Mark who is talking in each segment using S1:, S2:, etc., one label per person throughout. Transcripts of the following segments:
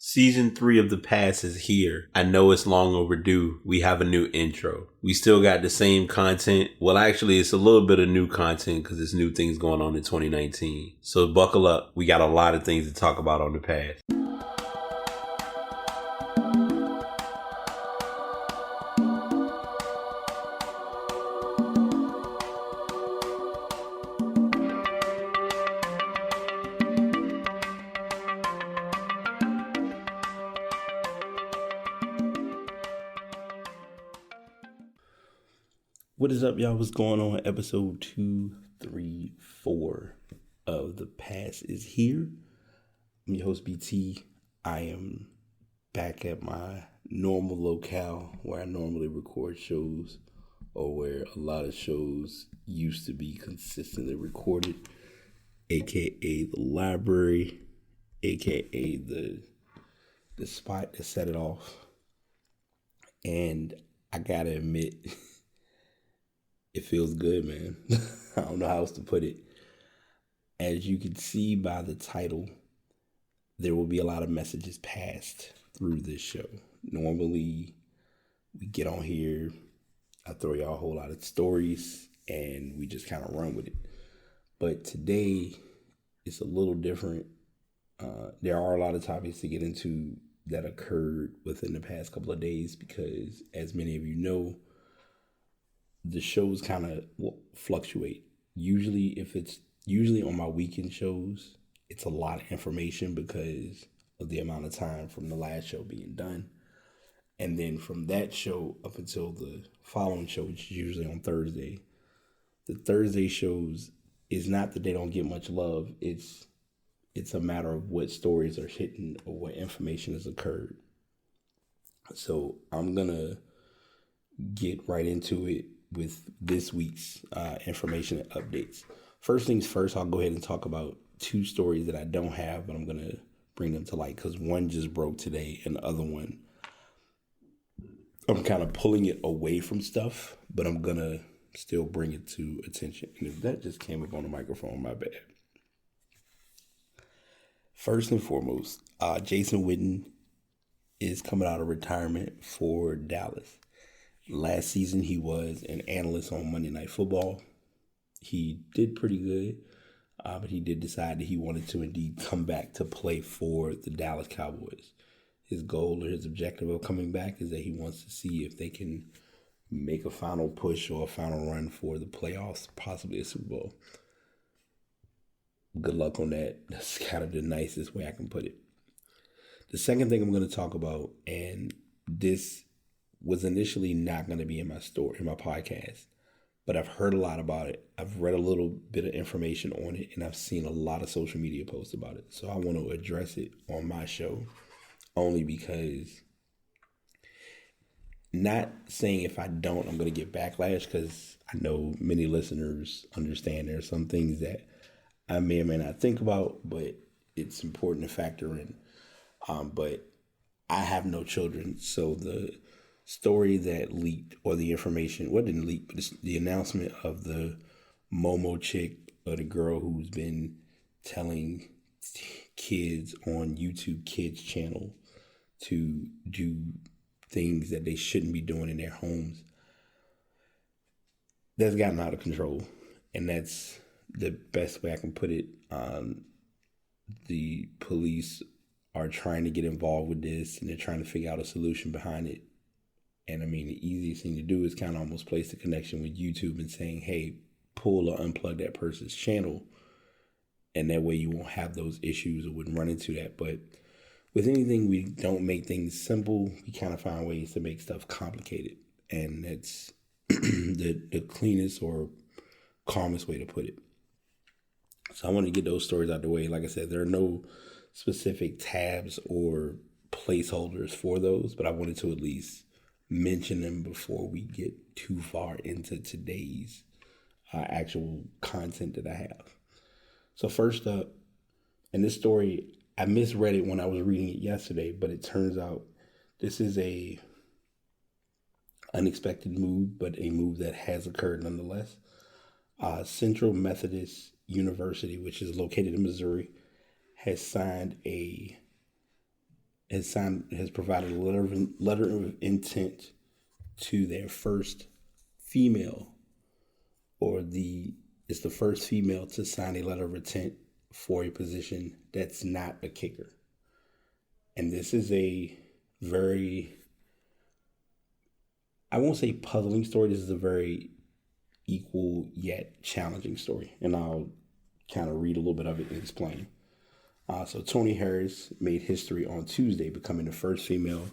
S1: Season 3 of The Past is here. I know it's long overdue. We have a new intro. We still got the same content. Well, actually, it's a little bit of new content because there's new things going on in 2019. So buckle up. We got a lot of things to talk about on The Past. What is up, y'all? What's going on? Episode 234 of The Past is here. I'm your host, BT. I am back at my normal locale where I normally record shows, or where a lot of shows used to be consistently recorded, aka the library, aka the spot that set it off. And I gotta admit, it feels good, man. I don't know how else to put it. As you can see by the title, there will be a lot of messages passed through this show. Normally, we get on here, I throw y'all a whole lot of stories, and we just kind of run with it. But today, it's a little different. There are a lot of topics to get into that occurred within the past couple of days because, as many of you know, the shows kind of fluctuate. Usually on my weekend shows, it's a lot of information because of the amount of time from the last show being done. And then from that show up until the following show, which is usually on Thursday, the Thursday shows is not that they don't get much love. It's a matter of what stories are hitting or what information has occurred. So I'm going to get right into it with this week's information and updates. First things first, I'll go ahead and talk about two stories that I don't have, but I'm going to bring them to light because one just broke today and the other one, I'm kind of pulling it away from stuff, but I'm going to still bring it to attention. And if that just came up on the microphone, my bad. First and foremost, Jason Witten is coming out of retirement for Dallas. Last season, he was an analyst on Monday Night Football. He did pretty good, but he did decide that he wanted to indeed come back to play for the Dallas Cowboys. His goal or his objective of coming back is that he wants to see if they can make a final push or a final run for the playoffs, possibly a Super Bowl. Good luck on that. That's kind of the nicest way I can put it. The second thing I'm going to talk about, and this was initially not going to be in my podcast, but I've heard a lot about it. I've read a little bit of information on it, and I've seen a lot of social media posts about it. So I want to address it on my show, only because, not saying if I don't, I'm going to get backlash, because I know many listeners understand there are some things that I may or may not think about, but it's important to factor in. But I have no children, so the story that leaked, or the information, what didn't leak, but it's the announcement of the Momo chick, or the girl who's been telling kids on YouTube Kids channel to do things that they shouldn't be doing in their homes. That's gotten out of control, and that's the best way I can put it. The police are trying to get involved with this, and they're trying to figure out a solution behind it. And I mean, the easiest thing to do is kind of almost place the connection with YouTube and saying, hey, pull or unplug that person's channel. And that way you won't have those issues or wouldn't run into that. But with anything, we don't make things simple. We kind of find ways to make stuff complicated. And that's the cleanest or calmest way to put it. So I want to get those stories out the way. Like I said, there are no specific tabs or placeholders for those, but I wanted to at least mention them before we get too far into today's actual content that I have. So first up, and this story, I misread it when I was reading it yesterday, but it turns out this is a unexpected move, but a move that has occurred nonetheless. Central Methodist University, which is located in Missouri, has signed a has provided a letter of intent to their first female, it's the first female to sign a letter of intent for a position that's not a kicker. And this is a very, I won't say puzzling story. This is a very equal yet challenging story. And I'll kind of read a little bit of it and explain. So Tony Harris made history on Tuesday, becoming the first female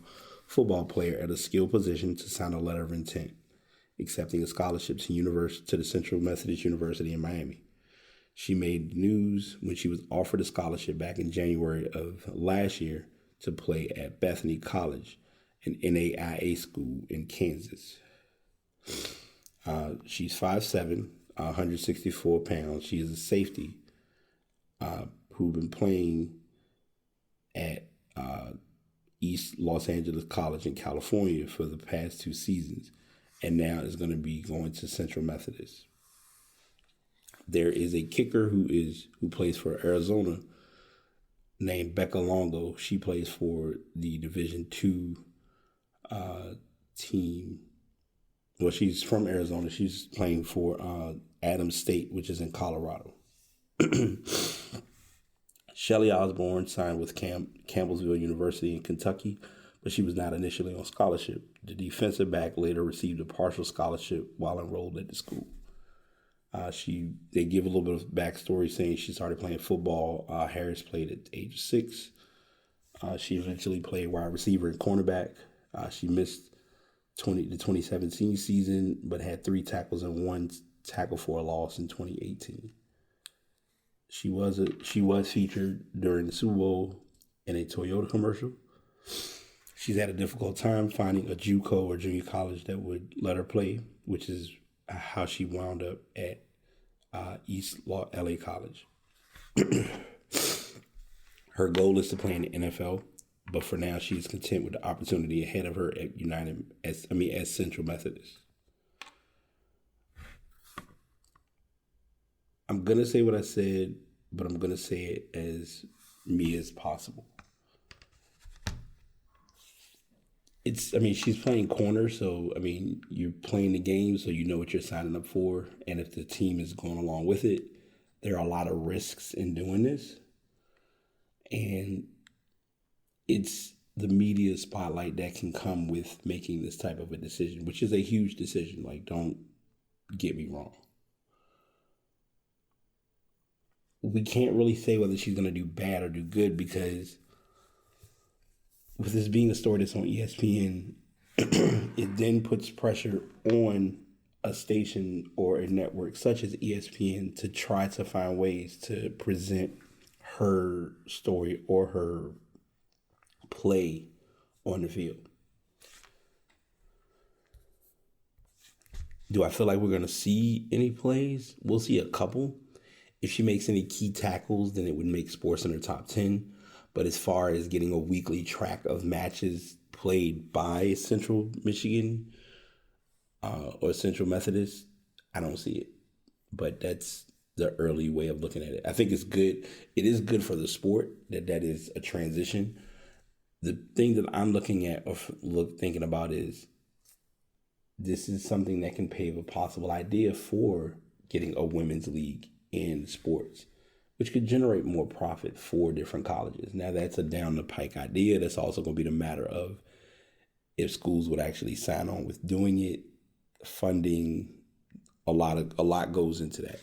S1: football player at a skilled position to sign a letter of intent, accepting a scholarship to the Central Methodist University in Miami. She made news when she was offered a scholarship back in January of last year to play at Bethany College, an NAIA school in Kansas. She's 5'7", 164 pounds. She is a safety who's been playing at East Los Angeles College in California for the past 2 seasons, and now is going to be going to Central Methodist. There is a kicker who plays for Arizona named Becca Longo. She plays for the Division II team. Well, she's from Arizona. She's playing for Adams State, which is in Colorado. Shelly Osborne signed with Campbellsville University in Kentucky, but she was not initially on scholarship. The defensive back later received a partial scholarship while enrolled at the school. They give a little bit of backstory saying she started playing football. Harris played at age 6. She eventually played wide receiver and cornerback. She missed the 2017 season, but had 3 tackles and 1 tackle for a loss in 2018. She was featured during the Super Bowl in a Toyota commercial. She's had a difficult time finding a JUCO or junior college that would let her play, which is how she wound up at East LA College. Her goal is to play in the NFL, but for now she is content with the opportunity ahead of her at Central Methodist. I'm gonna say what I said, but I'm gonna say it as me as possible. She's playing corner, so, you're playing the game, so you know what you're signing up for. And if the team is going along with it, there are a lot of risks in doing this. And it's the media spotlight that can come with making this type of a decision, which is a huge decision. Like, don't get me wrong. We can't really say whether she's going to do bad or do good, because with this being a story that's on ESPN, it then puts pressure on a station or a network such as ESPN to try to find ways to present her story or her play on the field. Do I feel like we're going to see any plays? We'll see a couple. If she makes any key tackles, then it would make sports in her top 10. But as far as getting a weekly track of matches played by Central Michigan or Central Methodist, I don't see it. But that's the early way of looking at it. I think it's good. It is good for the sport that is a transition. The thing that I'm looking at or thinking about is this is something that can pave a possible idea for getting a women's league in sports, which could generate more profit for different colleges. Now, that's a down the pike idea. That's also going to be the matter of if schools would actually sign on with doing it, funding, a lot goes into that.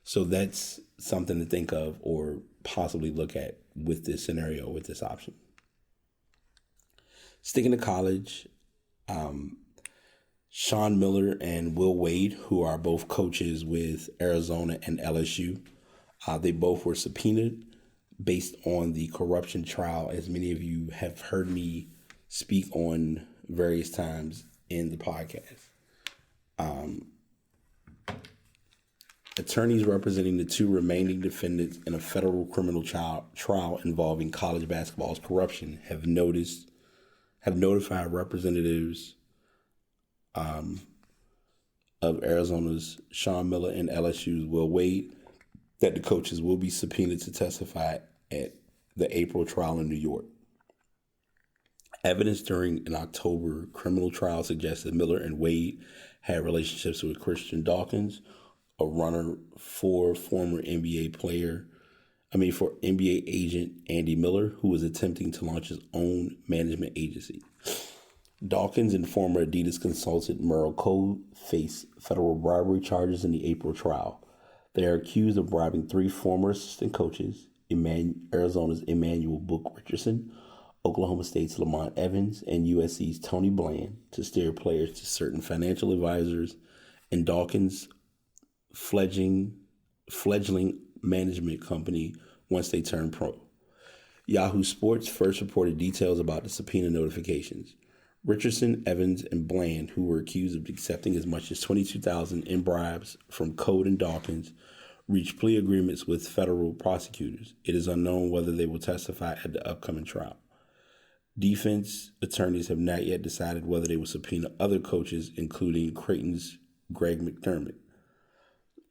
S1: So that's something to think of or possibly look at with this scenario, with this option. Sticking to college, Sean Miller and Will Wade, who are both coaches with Arizona and LSU, they both were subpoenaed based on the corruption trial, as many of you have heard me speak on various times in the podcast. Attorneys representing the 2 remaining defendants in a federal criminal trial involving college basketball's corruption have notified representatives of Arizona's Sean Miller and LSU's Will Wade that the coaches will be subpoenaed to testify at the April trial in New York. Evidence during an October criminal trial suggests that Miller and Wade had relationships with Christian Dawkins, a runner for former for NBA agent Andy Miller, who was attempting to launch his own management agency. Dawkins and former Adidas consultant Merle Code face federal bribery charges in the April trial. They are accused of bribing 3 former assistant coaches, Arizona's Emmanuel Book Richardson, Oklahoma State's Lamont Evans, and USC's Tony Bland, to steer players to certain financial advisors and Dawkins' fledgling management company once they turned pro. Yahoo Sports first reported details about the subpoena notifications. Richardson, Evans, and Bland, who were accused of accepting as much as $22,000 in bribes from Code and Dawkins, reached plea agreements with federal prosecutors. It is unknown whether they will testify at the upcoming trial. Defense attorneys have not yet decided whether they will subpoena other coaches, including Creighton's Greg McDermott.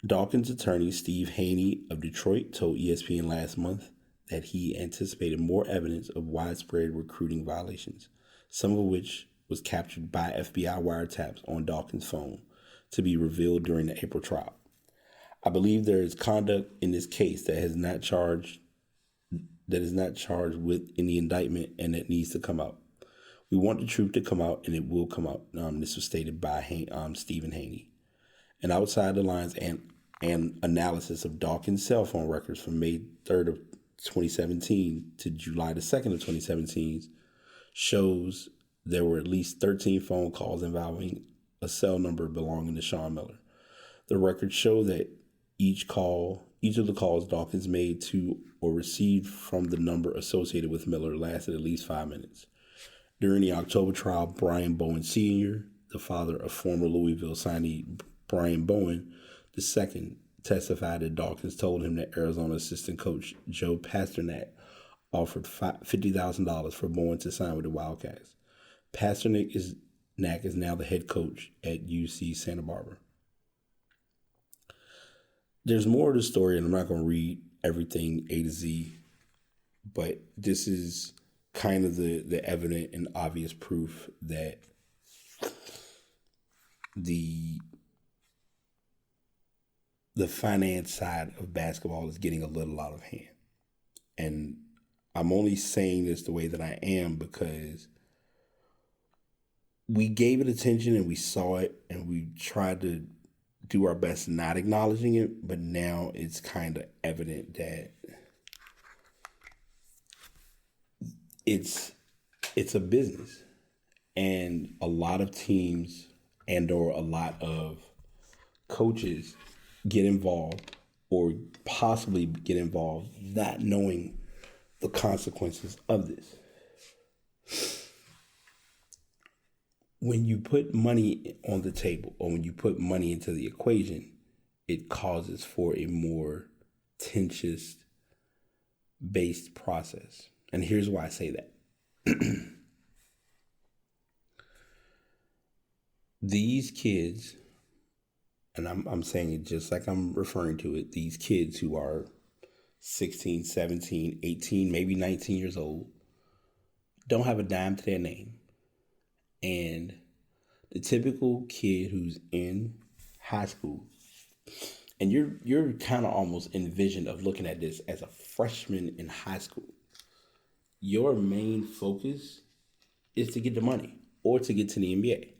S1: Dawkins' attorney, Steve Haney of Detroit, told ESPN last month that he anticipated more evidence of widespread recruiting violations, some of which was captured by FBI wiretaps on Dawkins' phone, to be revealed during the April trial. I believe there is conduct in this case that is not charged with in the indictment, and it needs to come out. We want the truth to come out, and it will come out. This was stated by Stephen Haney. An outside the lines and analysis of Dawkins' cell phone records from May 3rd of 2017 to July the 2nd of 2017 shows there were at least 13 phone calls involving a cell number belonging to Sean Miller. The records show that each of the calls Dawkins made to or received from the number associated with Miller lasted at least 5 minutes. During the October trial, Brian Bowen Sr., the father of former Louisville signee Brian Bowen II, testified that Dawkins told him that Arizona assistant coach Joe Pasternak offered $50,000 for Bowen to sign with the Wildcats. Pasternak is now the head coach at UC Santa Barbara. There's more to the story, and I'm not going to read everything A to Z, but this is kind of the evident and obvious proof that the finance side of basketball is getting a little out of hand. And I'm only saying this the way that I am because we gave it attention and we saw it and we tried to do our best not acknowledging it, but now it's kind of evident that it's a business, and a lot of teams and or a lot of coaches get involved or possibly get involved not knowing the consequences of this. When you put money on the table or when you put money into the equation, it causes for a more tenuous based process. And here's why I say that. These kids, and I'm saying it just like I'm referring to it, these kids who are 16, 17, 18, maybe 19 years old, don't have a dime to their name. And the typical kid who's in high school, and you're kind of almost envisioned of looking at this as a freshman in high school. Your main focus is to get the money or to get to the NBA.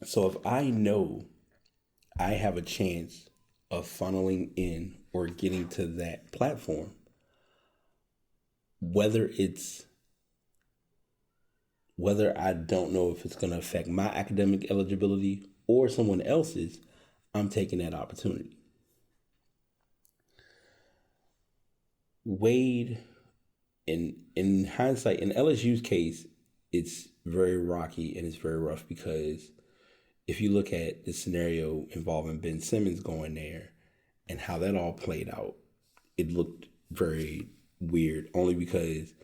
S1: So if I know I have a chance of funneling in or getting to that platform, whether I don't know if it's going to affect my academic eligibility or someone else's, I'm taking that opportunity. Wade, in hindsight, in LSU's case, it's very rocky and it's very rough because if you look at the scenario involving Ben Simmons going there and how that all played out, it looked very weird only because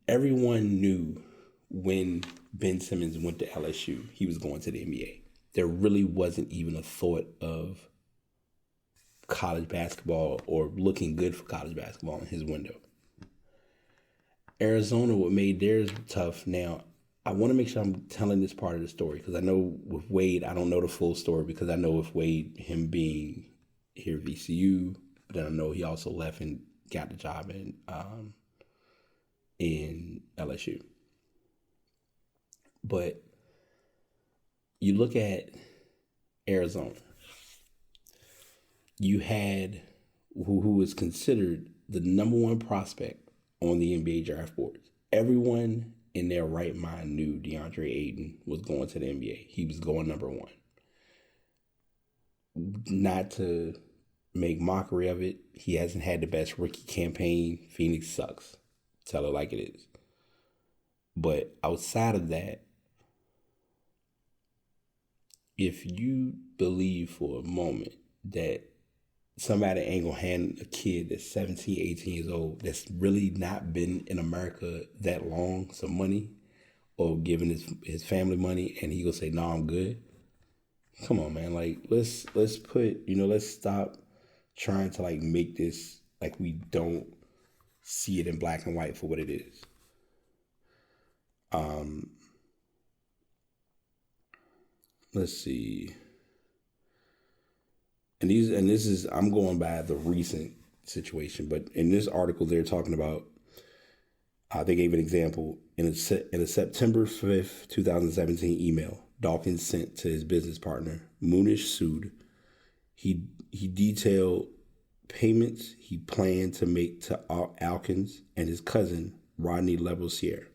S1: everyone knew when Ben Simmons went to LSU, he was going to the NBA. There really wasn't even a thought of college basketball or looking good for college basketball in his window. Arizona, what made theirs tough. Now, I want to make sure I'm telling this part of the story because I know with Wade, I don't know the full story because I know with Wade, him being here at VCU, but then I know he also left and got the job in LSU. But you look at Arizona, you had who was considered the number one prospect on the NBA draft boards. Everyone in their right mind knew DeAndre Ayton was going to the NBA. He was going number one. Not to make mockery of it, he hasn't had the best rookie campaign. Phoenix sucks. Tell it like it is. But outside of that, if you believe for a moment that somebody ain't gonna hand a kid that's 17, 18 years old that's really not been in America that long some money or giving his family money and he gonna say, no, I'm good. Come on, man. Like, let's put, let's stop trying to like make this like we don't see it in black and white for what it is. Let's see. And this is, I'm going by the recent situation, but in this article, they're talking about, they gave an example in a September 5th, 2017 email Dawkins sent to his business partner, Munish Sood. He detailed payments he planned to make to Alkins and his cousin, Rodney Labossiere.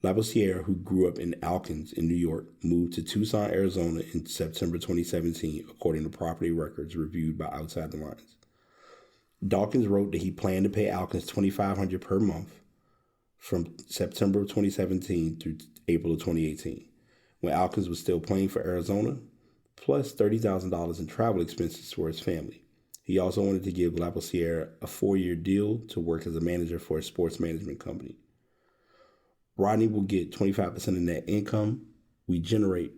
S1: Labossiere, who grew up in Alkins in New York, moved to Tucson, Arizona in September 2017, according to property records reviewed by Outside the Lines. Dawkins wrote that he planned to pay Alkins $2,500 per month from September 2017 through April of 2018, when Alkins was still playing for Arizona, plus $30,000 in travel expenses for his family. He also wanted to give Labossiere a 4-year deal to work as a manager for a sports management company. Rodney will get 25% of net income we generate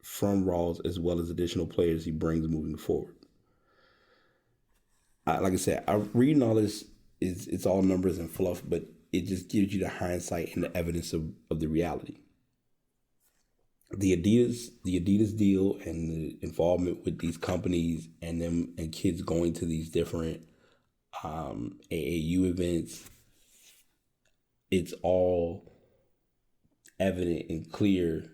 S1: from Rawls as well as additional players he brings moving forward. Like I said, reading all this, it's all numbers and fluff, but it just gives you the hindsight and the evidence of the reality. The Adidas deal and the involvement with these companies and them and kids going to these different AAU events, it's all evident and clear.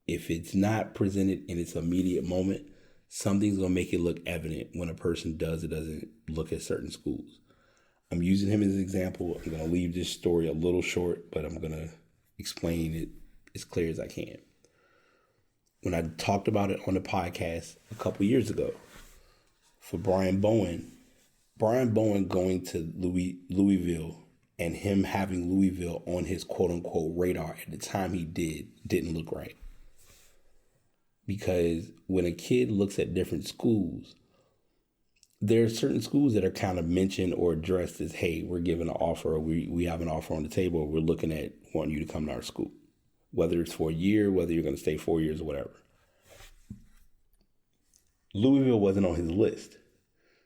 S1: If it's not presented in its immediate moment, something's going to make it look evident when a person doesn't look at certain schools. I'm using him as an example. I'm going to leave this story a little short, but I'm going to explain it as clear as I can. When I talked about it on the podcast a couple years ago for Brian Bowen going to Louisville and him having Louisville on his quote-unquote radar at the time he didn't look right. Because when a kid looks at different schools, there are certain schools that are kind of mentioned or addressed as, hey, we're giving an offer, or we have an offer on the table, or we're looking at wanting you to come to our school. Whether it's for a year, whether you're going to stay 4 years or whatever. Louisville wasn't on his list.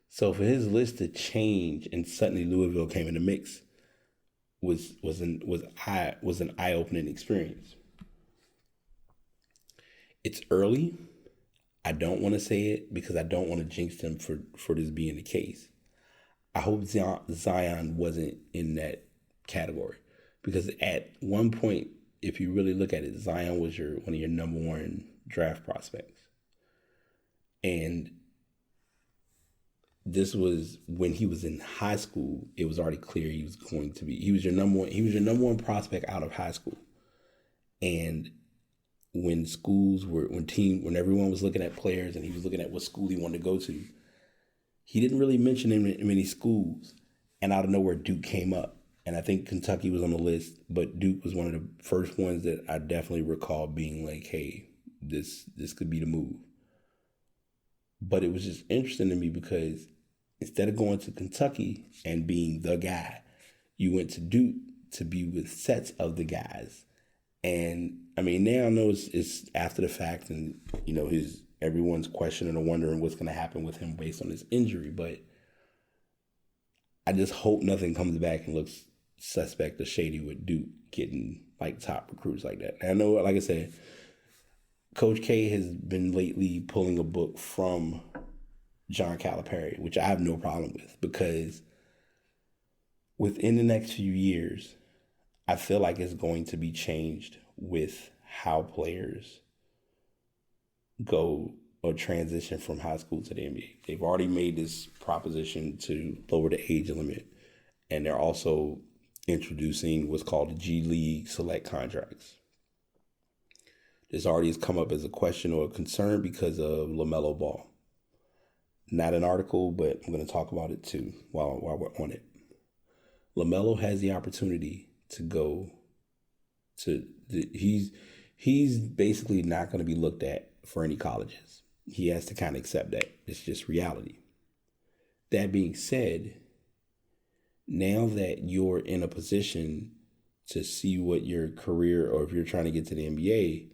S1: So for his list to change and suddenly Louisville came in the mix, was an eye-opening experience. It's early. I don't want to say it because I don't want to jinx them for this being the case. I hope Zion wasn't in that category because at one point, if you really look at it, Zion was one of your number one draft prospects, and this was when he was in high school. It was already clear he was going to be. He was your number one prospect out of high school. And when when everyone was looking at players and he was looking at what school he wanted to go to, he didn't really mention him in many schools. And out of nowhere, Duke came up. And I think Kentucky was on the list, but Duke was one of the first ones that I definitely recall being like, hey, this could be the move. But it was just interesting to me because instead of going to Kentucky and being the guy, you went to Duke to be with sets of the guys. And I mean, now I know it's after the fact, and everyone's questioning and wondering what's going to happen with him based on his injury. But I just hope nothing comes back and looks suspect or shady with Duke getting like top recruits like that. And I know, like I said, Coach K has been lately pulling a book from John Calipari, which I have no problem with, because within the next few years, I feel like it's going to be changed with how players go or transition from high school to the NBA. They've already made this proposition to lower the age limit, and they're also introducing what's called the G League select contracts. This already has come up as a question or a concern because of LaMelo Ball. Not an article, but I'm going to talk about it too while we're on it. LaMelo has the opportunity to go to he's basically not going to be looked at for any colleges. He has to kind of accept that. It's just reality. That being said, now that you're in a position to see what your career, or if you're trying to get to the NBA,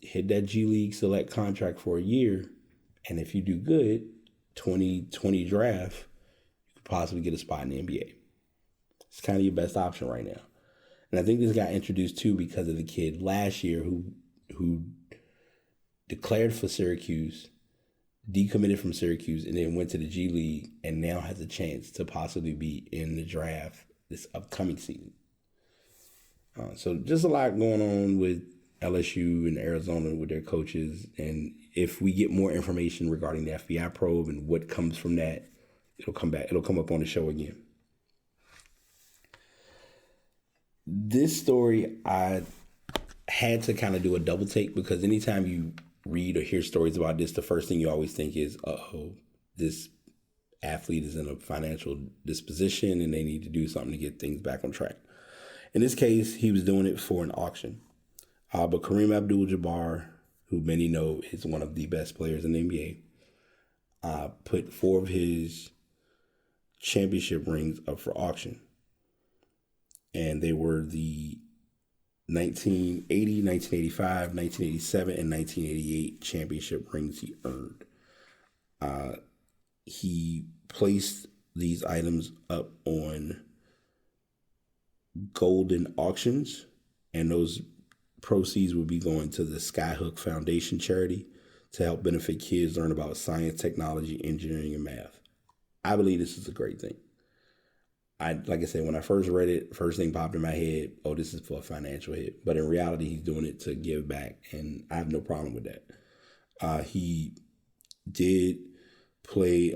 S1: hit that G League select contract for a year, and if you do good, 2020 draft, you could possibly get a spot in the NBA. It's kind of your best option right now. And I think this got introduced too because of the kid last year who declared for Syracuse, decommitted from Syracuse, and then went to the G League, and now has a chance to possibly be in the draft this upcoming season. So just a lot going on with LSU and Arizona with their coaches. And if we get more information regarding the FBI probe and what comes from that, it'll come back. It'll come up on the show again. This story, I had to kind of do a double take, because anytime you read or hear stories about this, the first thing you always think is, this athlete is in a financial disposition and they need to do something to get things back on track. In this case, he was doing it for an auction. But Kareem Abdul-Jabbar, who many know is one of the best players in the NBA, put 4 of his championship rings up for auction. And they were the 1980, 1985, 1987, and 1988 championship rings he earned. He placed these items up on Golden Auctions, and those proceeds would be going to the Skyhook Foundation charity to help benefit kids learn about science, technology, engineering, and math. I believe this is a great thing. Like I said, when I first read it, first thing popped in my head, this is for a financial hit. But in reality, he's doing it to give back, and I have no problem with that. He did play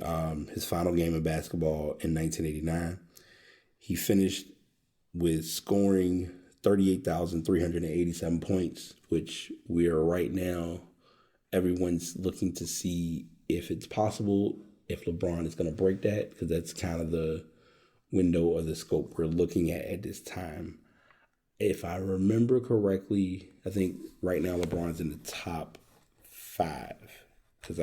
S1: his final game of basketball in 1989. He finished with scoring 38,387 points, which we are right now, everyone's looking to see if it's possible, if LeBron is going to break that, because that's kind of the window or the scope we're looking at this time. If I remember correctly, I think right now LeBron's in the top 5, because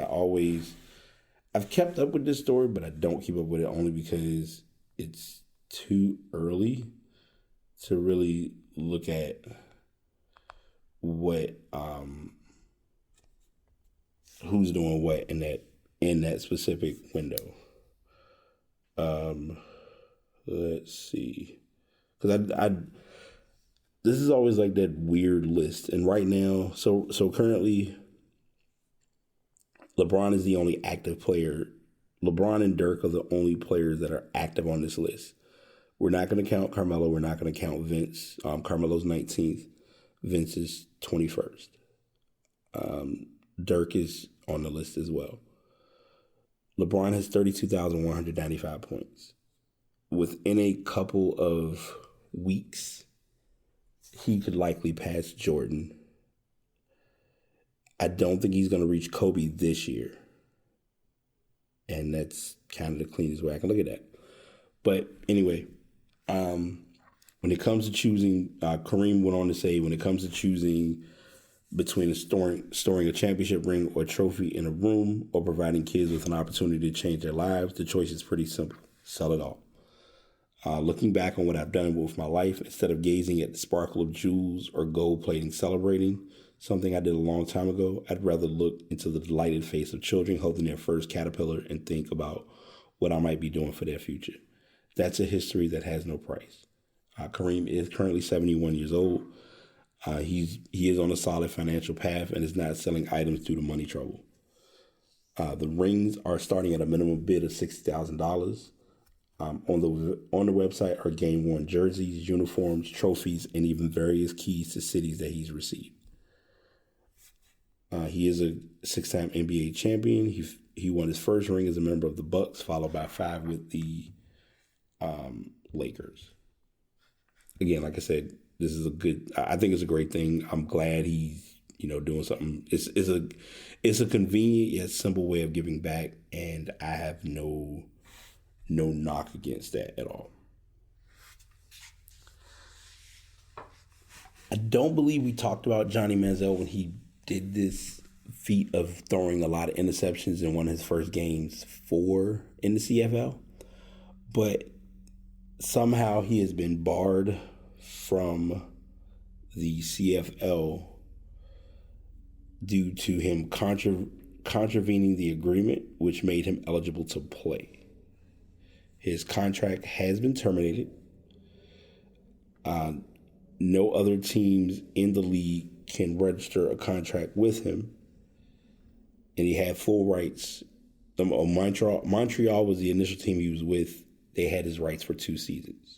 S1: I've kept up with this story, but I don't keep up with it only because it's too early to really look at what who's doing what in that specific window. Let's see, because I this is always like that weird list, and right now, so currently, LeBron is the only active player. LeBron and Dirk are the only players that are active on this list. We're not going to count Carmelo. We're not going to count Vince. Carmelo's 19th. Vince is 21st. Dirk is on the list as well. LeBron has 32,195 points. Within a couple of weeks, he could likely pass Jordan. I don't think he's going to reach Kobe this year. And that's kind of the cleanest way I can look at that. But anyway, when it comes to choosing, Kareem went on to say, when it comes to choosing between storing a championship ring or trophy in a room or providing kids with an opportunity to change their lives, the choice is pretty simple. Sell it all. Looking back on what I've done with my life, instead of gazing at the sparkle of jewels or gold plating celebrating, something I did a long time ago. I'd rather look into the delighted face of children holding their first caterpillar and think about what I might be doing for their future. That's a history that has no price. Kareem is currently 71 years old. He is on a solid financial path and is not selling items due to money trouble. The rings are starting at a minimum bid of $60,000. On the website are game worn jerseys, uniforms, trophies, and even various keys to cities that he's received. He is a 6-time NBA champion. He won his first ring as a member of the Bucks, followed by 5 with the Lakers. Again, like I said, this is I think it's a great thing. I'm glad he's doing something. It's a convenient yet simple way of giving back, and I have no knock against that at all. I don't believe we talked about Johnny Manziel when he did this feat of throwing a lot of interceptions in one of his first games in the CFL, but somehow he has been barred from the CFL due to him contravening the agreement, which made him eligible to play. His contract has been terminated. No other teams in the league can register a contract with him, and he had full rights. Montreal was the initial team he was with. They had his rights for 2 seasons.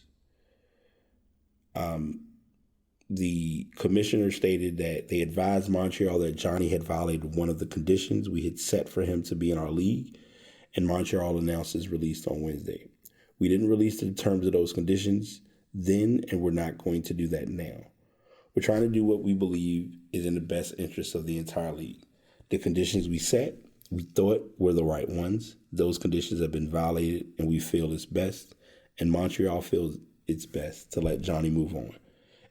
S1: The commissioner stated that they advised Montreal that Johnny had violated one of the conditions we had set for him to be in our league, and Montreal announced his release on Wednesday. We didn't release the terms of those conditions then, and we're not going to do that now. We're trying to do what we believe is in the best interest of the entire league. The conditions we set, we thought were the right ones. Those conditions have been violated, and we feel it's best, and Montreal feels it's best to let Johnny move on.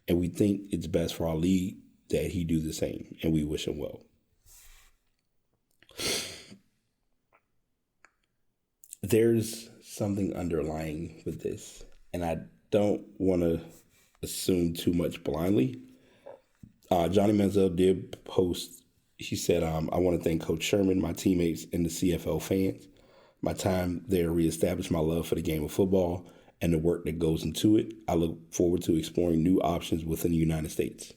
S1: And we think it's best for our league that he do the same, and we wish him well. There's something underlying with this, and I don't want to assume too much blindly. Johnny Manziel did post, he said, I want to thank Coach Sherman, my teammates, and the CFL fans. My time there reestablished my love for the game of football and the work that goes into it. I look forward to exploring new options within the United States.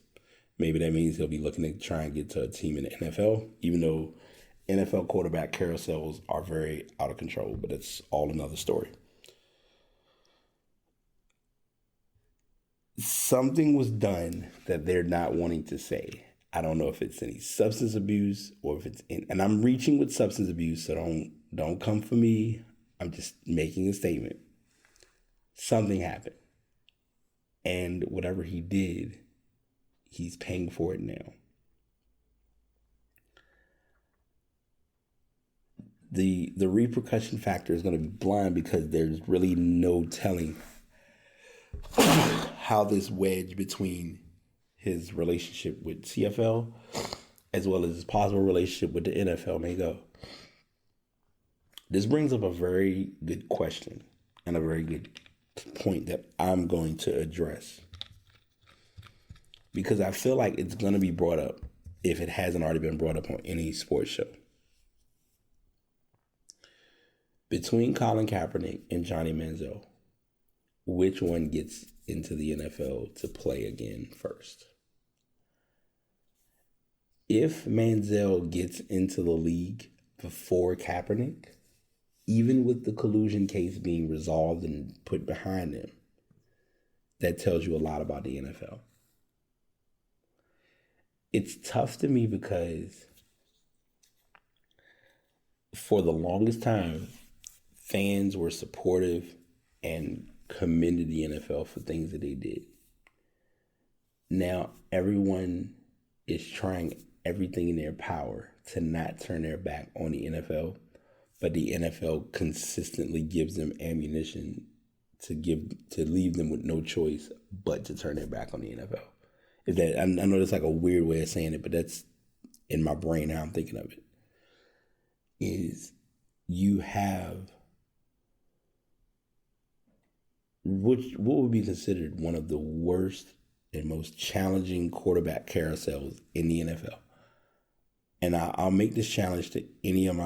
S1: Maybe that means he'll be looking to try and get to a team in the NFL, even though NFL quarterback carousels are very out of control, but it's all another story. Something was done that they're not wanting to say. I don't know if it's any substance abuse or if it's and I'm reaching with substance abuse, so don't come for me. I'm just making a statement. Something happened. And whatever he did, he's paying for it now. The repercussion factor is going to be blind because there's really no telling how this wedge between his relationship with CFL as well as his possible relationship with the NFL may go. This brings up a very good question and a very good point that I'm going to address, because I feel like it's going to be brought up if it hasn't already been brought up on any sports show. Between Colin Kaepernick and Johnny Manziel, which one gets into the NFL to play again first? If Manziel gets into the league before Kaepernick, even with the collusion case being resolved and put behind him, that tells you a lot about the NFL. It's tough to me because for the longest time, fans were supportive and commended the NFL for things that they did. Now, everyone is trying everything in their power to not turn their back on the NFL, but the NFL consistently gives them ammunition to leave them with no choice but to turn their back on the NFL. I know that's like a weird way of saying it, but that's in my brain how I'm thinking of it. Is you have what would be considered one of the worst and most challenging quarterback carousels in the NFL. And I'll make this challenge to any of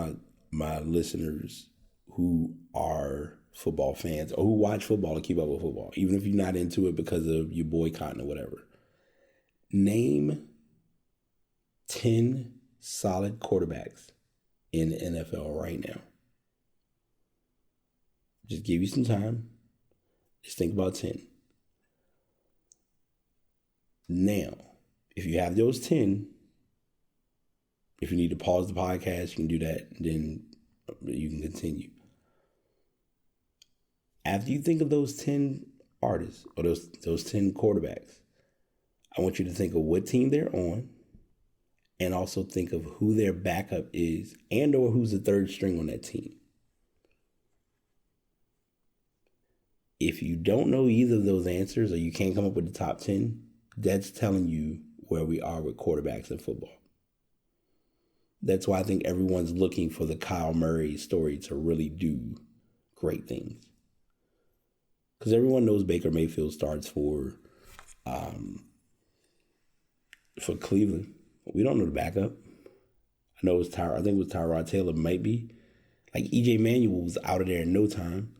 S1: my listeners who are football fans or who watch football and keep up with football, even if you're not into it because of you boycotting or whatever. Name 10 solid quarterbacks in the NFL right now. Just give you some time. Just think about 10. Now, if you have those 10, if you need to pause the podcast, you can do that. Then you can continue. After you think of those 10 artists or those 10 quarterbacks, I want you to think of what team they're on and also think of who their backup is and or who's the third string on that team. If you don't know either of those answers or you can't come up with the top 10, that's telling you where we are with quarterbacks in football. That's why I think everyone's looking for the Kyle Murray story to really do great things. Because everyone knows Baker Mayfield starts for Cleveland. We don't know the backup. I know it's I think it was Tyrod Taylor, might be. Like EJ Manuel was out of there in no time.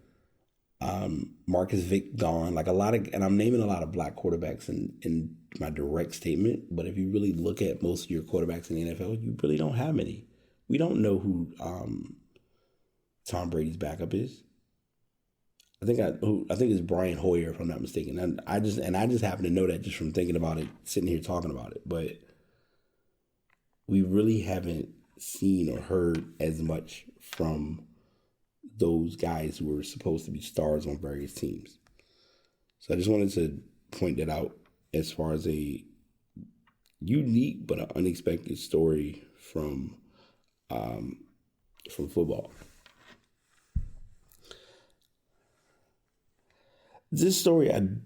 S1: Marcus Vick gone. Like and I'm naming a lot of black quarterbacks in my direct statement. But if you really look at most of your quarterbacks in the NFL, you really don't have many. We don't know who Tom Brady's backup is. I think it's Brian Hoyer, if I'm not mistaken. And I just happen to know that just from thinking about it, sitting here talking about it. But we really haven't seen or heard as much from those guys who were supposed to be stars on various teams. So I just wanted to point that out as far as a unique but an unexpected story from football. This story, I'm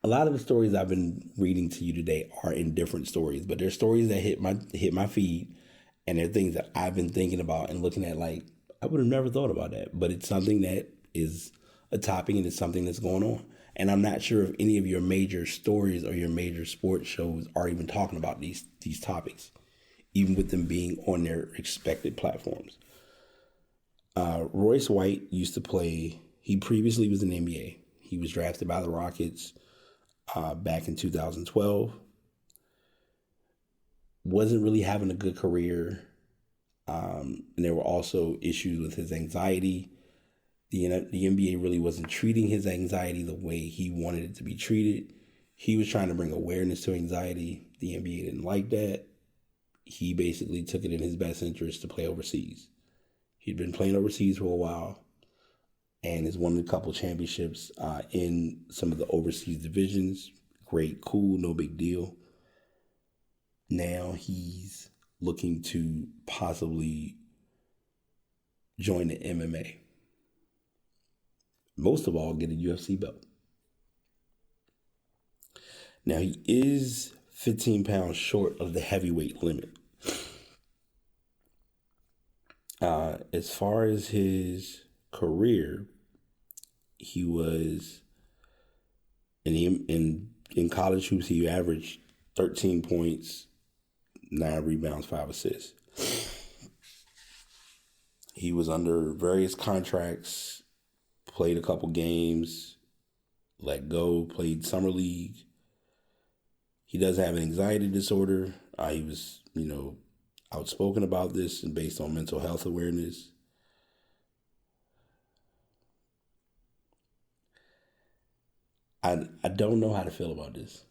S1: a lot of the stories I've been reading to you today are in different stories, but they're stories that hit my feed, and they're things that I've been thinking about and looking at. Like, I would have never thought about that, but it's something that is a topic and it's something that's going on. And I'm not sure if any of your major stories or your major sports shows are even talking about these topics, even with them being on their expected platforms. Royce White used to play. He previously was in the NBA. He was drafted by the Rockets back in 2012. Wasn't really having a good career. And there were also issues with his anxiety. The NBA really wasn't treating his anxiety the way he wanted it to be treated. He was trying to bring awareness to anxiety. The NBA didn't like that. He basically took it in his best interest to play overseas. He'd been playing overseas for a while and has won a couple championships in some of the overseas divisions. Great, cool, no big deal. Now he's looking to possibly join the MMA. Most of all, get a UFC belt. Now he is 15 pounds short of the heavyweight limit. As far as his career, he was in college hoops. He averaged 13 points, 9 rebounds, 5 assists. He was under various contracts, played a couple games, let go, played summer league. He does have an anxiety disorder. He was, outspoken about this and based on mental health awareness. I don't know how to feel about this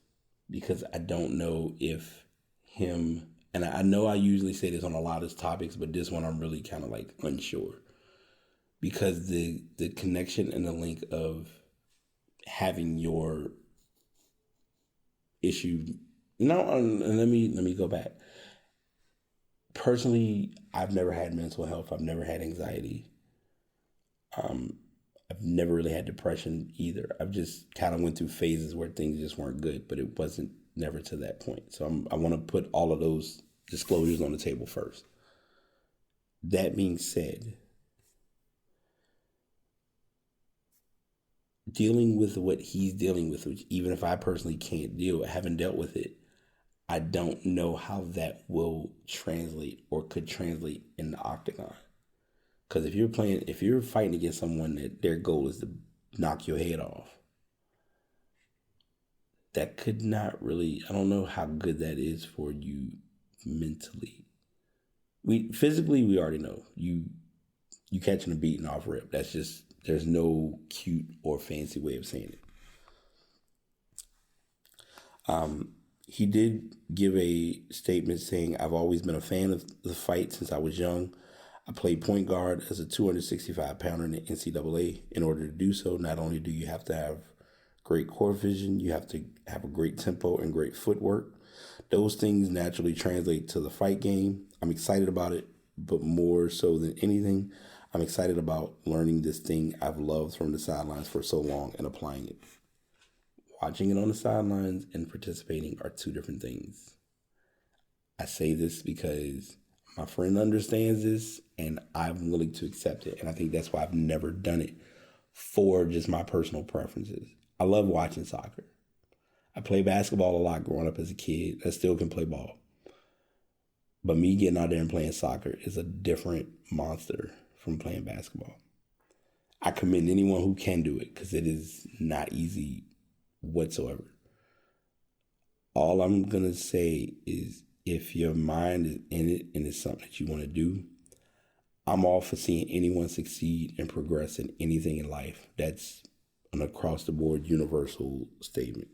S1: because I don't know if him, and I know I usually say this on a lot of topics, but this one I'm really kind of like unsure because the connection and the link of having your issue. No, let me go back. Personally, I've never had mental health. I've never had anxiety. I've never really had depression either. I've just kind of went through phases where things just weren't good, but it wasn't never to that point. So I want to put all of those disclosures on the table first. That being said, dealing with what he's dealing with, which even if I personally haven't dealt with it, I don't know how that will translate or could translate in the octagon. Because if you're fighting against someone that their goal is to knock your head off, that could not really, I don't know how good that is for you mentally. Physically, we already know. You catching a beating off rip. That's just, there's no cute or fancy way of saying it. He did give a statement saying, "I've always been a fan of the fight since I was young. I played point guard as a 265-pounder in the NCAA. In order to do so, not only do you have to have great core vision, you have to have a great tempo and great footwork. Those things naturally translate to the fight game. I'm excited about it, but more so than anything, I'm excited about learning this thing I've loved from the sidelines for so long and applying it. Watching it on the sidelines and participating are two different things." I say this because my friend understands this and I'm willing to accept it. And I think that's why I've never done it for just my personal preferences. I love watching soccer. I played basketball a lot growing up as a kid. I still can play ball. But me getting out there and playing soccer is a different monster from playing basketball. I commend anyone who can do it because it is not easy whatsoever. All I'm going to say is if your mind is in it and it's something that you want to do, I'm all for seeing anyone succeed and progress in anything in life. That's an across the board universal statement.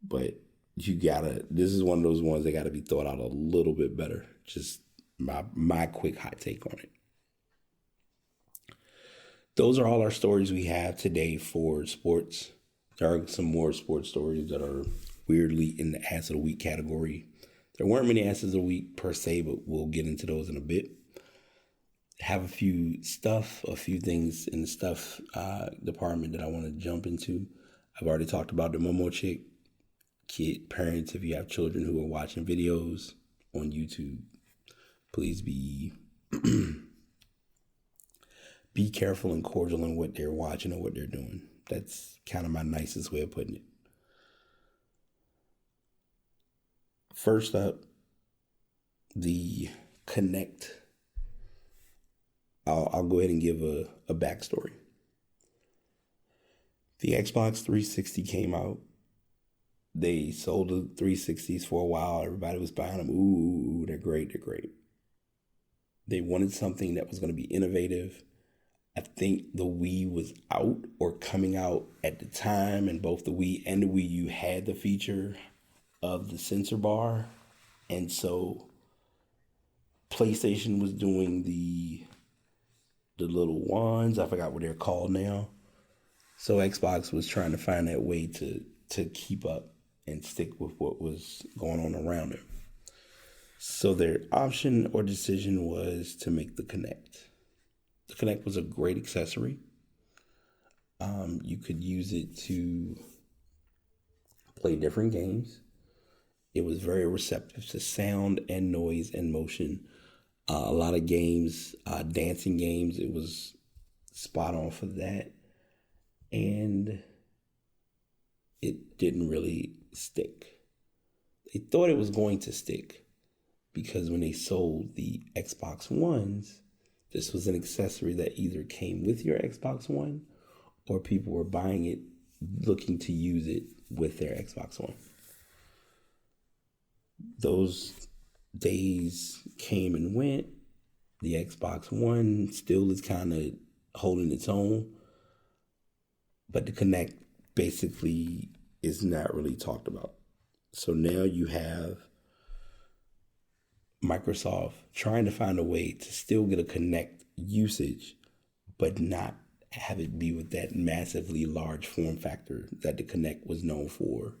S1: But this is one of those ones that got to be thought out a little bit better. Just my quick hot take on it. Those are all our stories we have today for sports. There are some more sports stories that are weirdly in the ass of the week category. There weren't many asses of the week per se, but we'll get into those in a bit. Have a few things in the stuff department that I want to jump into. I've already talked about the Momo chick. Kid parents, if you have children who are watching videos on YouTube, please be be careful and cordial in what they're watching or what they're doing. That's kind of my nicest way of putting it. First up, the Kinect. I'll go ahead and give a backstory. The Xbox 360 came out. They sold the 360s for a while. Everybody was buying them. Ooh, they're great. They wanted something that was going to be innovative. I think the Wii was out or coming out at the time, and both the Wii and the Wii U had the feature of the sensor bar. And so PlayStation was doing the little wands. I forgot what they're called now. So Xbox was trying to find that way to keep up and stick with what was going on around them. So their option or decision was to make the Kinect. The Kinect was a great accessory. You could use it to play different games. It was very receptive to sound and noise and motion. A lot of games, dancing games, it was spot on for that. And it didn't really stick. They thought it was going to stick because when they sold the Xbox Ones, this was an accessory that either came with your Xbox One or people were buying it looking to use it with their Xbox One. Those days came and went. The Xbox One still is kind of holding its own, but the Kinect basically is not really talked about. So now you have Microsoft trying to find a way to still get a Kinect usage, but not have it be with that massively large form factor that the Kinect was known for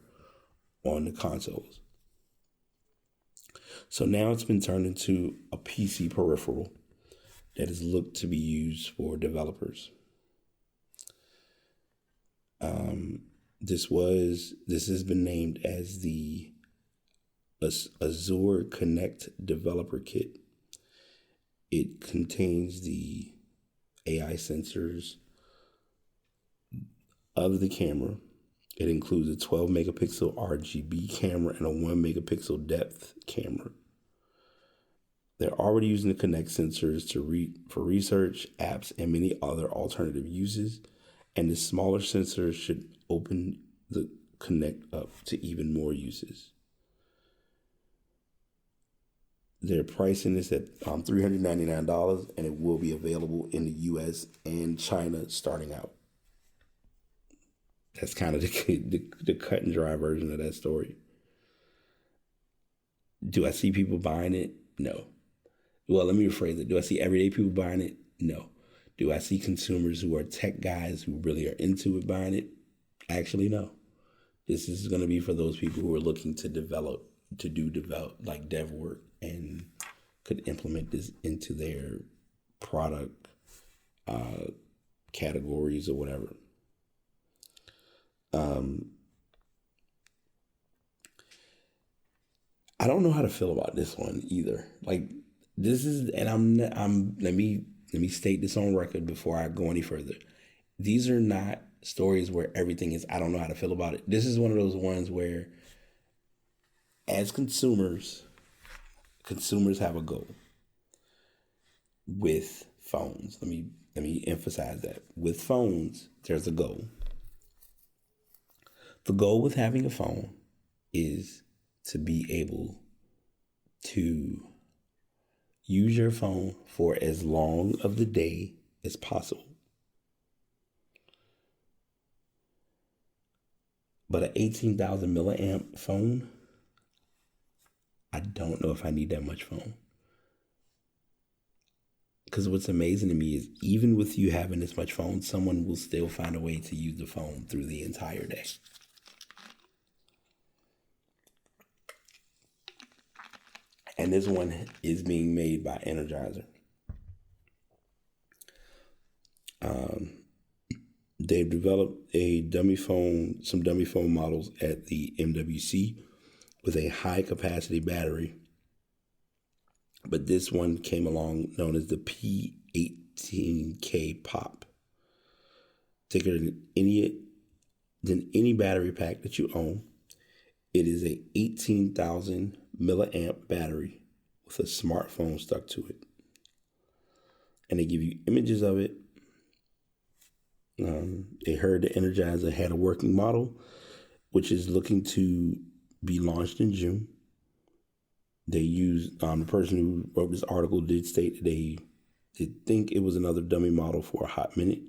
S1: on the consoles. So now it's been turned into a PC peripheral that is looked to be used for developers. This has been named as the Azure Kinect Developer Kit. It contains the AI sensors, of the camera. It includes a 12 megapixel RGB camera and a 1 megapixel depth camera. They're already using the Kinect sensors for research, apps, and many other alternative uses. And the smaller sensors should open the Kinect up to even more uses. They're pricing this at $399, and it will be available in the US and China starting out. That's kind of the cut and dry version of that story. Do I see people buying it? No. Well, let me rephrase it. Do I see everyday people buying it? No. Do I see consumers who are tech guys who really are into it buying it? Actually, no. This is going to be for those people who are looking to develop like dev work and could implement this into their product categories or whatever. I don't know how to feel about this one either. Like, this is, and let me state this on record before I go any further. These are not stories where everything is, I don't know how to feel about it. This is one of those ones where, as consumers have a goal with phones. Let me emphasize that. With phones, there's a goal. The goal with having a phone is to be able to use your phone for as long of the day as possible. But an 18,000 milliamp phone, I don't know if I need that much phone. Because what's amazing to me is even with you having this much phone, someone will still find a way to use the phone through the entire day. And this one is being made by Energizer. They've developed some dummy phone models at the MWC with a high capacity battery. But this one came along known as the P18K Pop. Thicker than any battery pack that you own. It is a 18,000 milliamp battery with a smartphone stuck to it. And they give you images of it. They heard the Energizer had a working model, which is looking to be launched in June. They used, the person who wrote this article did state that they did think it was another dummy model for a hot minute.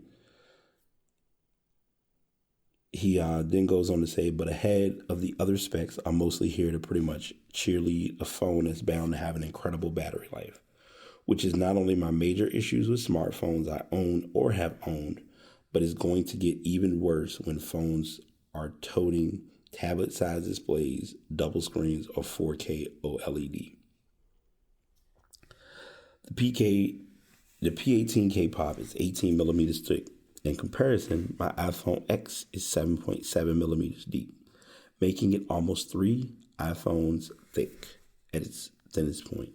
S1: He then goes on to say, but ahead of the other specs, I'm mostly here to pretty much cheerlead a phone that's bound to have an incredible battery life, which is not only my major issues with smartphones I own or have owned, but is going to get even worse when phones are toting tablet-sized displays, double screens, or 4K OLED. The P18K Pop is 18 millimeters thick. In comparison, my iPhone X is 7.7 millimeters deep, making it almost 3 iPhones thick at its thinnest point.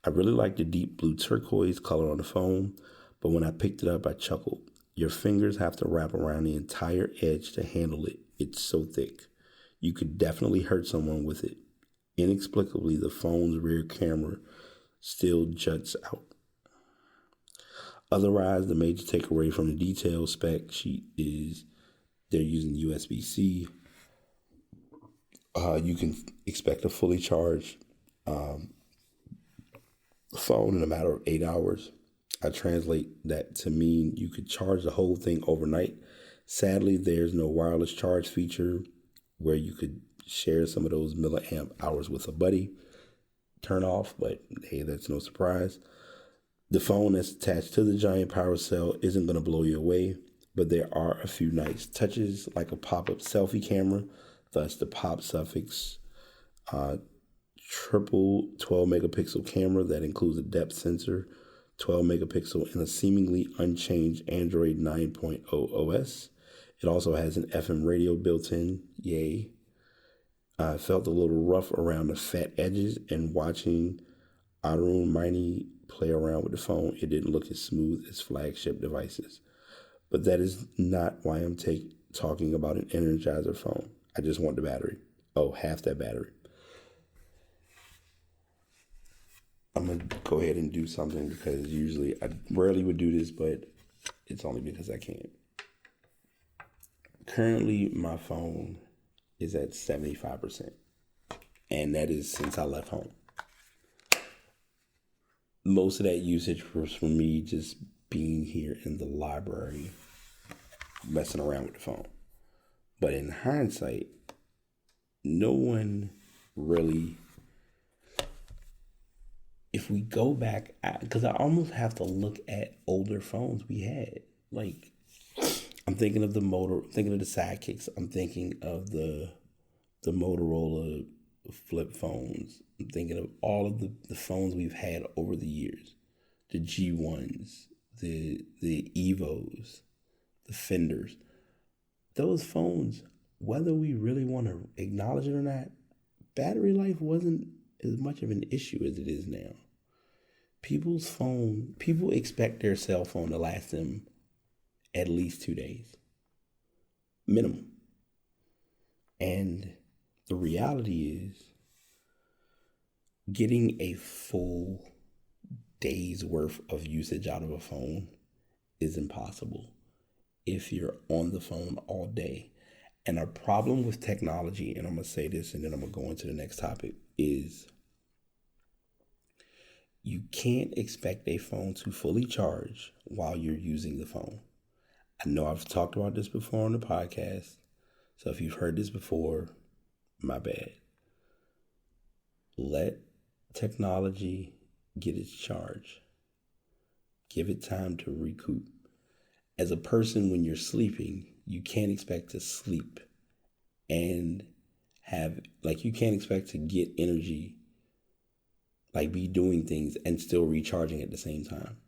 S1: I really like the deep blue turquoise color on the phone, but when I picked it up, I chuckled. Your fingers have to wrap around the entire edge to handle it. It's so thick. You could definitely hurt someone with it. Inexplicably, the phone's rear camera still juts out. Otherwise, the major takeaway from the detailed spec sheet is they're using USB-C. You can expect a fully charged phone in a matter of 8 hours. I translate that to mean you could charge the whole thing overnight. Sadly, there's no wireless charge feature where you could share some of those milliamp hours with a buddy. Turn off, but hey, that's no surprise. The phone that's attached to the giant power cell isn't going to blow you away, but there are a few nice touches like a pop-up selfie camera, thus the pop suffix, triple 12 megapixel camera that includes a depth sensor, 12 megapixel, and a seemingly unchanged Android 9.0 OS. It also has an FM radio built in, yay. I felt a little rough around the fat edges, and watching Arun Maini play around with the phone, it didn't look as smooth as flagship devices. But that is not why I'm talking about an Energizer phone. I just want the battery. Oh, half that battery. I'm going to go ahead and do something because usually I rarely would do this, but it's only because I can't. Currently, my phone is at 75%, and that is since I left home. Most of that usage was from me just being here in the library, messing around with the phone. But in hindsight, no one really, if we go back, because I almost have to look at older phones we had. Like, I'm thinking of the Sidekicks. I'm thinking of the Motorola flip phones. I'm thinking of all of the phones we've had over the years. The G1s, the Evos, the Fenders. Those phones, whether we really want to acknowledge it or not, battery life wasn't as much of an issue as it is now. People expect their cell phone to last them at least 2 days. Minimum. And the reality is, getting a full day's worth of usage out of a phone is impossible if you're on the phone all day. And our problem with technology, and I'm going to say this and then I'm going to go into the next topic, is you can't expect a phone to fully charge while you're using the phone. I know I've talked about this before on the podcast, so if you've heard this before, my bad. Let technology get its charge. Give it time to recoup. As a person, when you're sleeping, you can't expect to sleep and you can't expect to get energy, like be doing things and still recharging at the same time.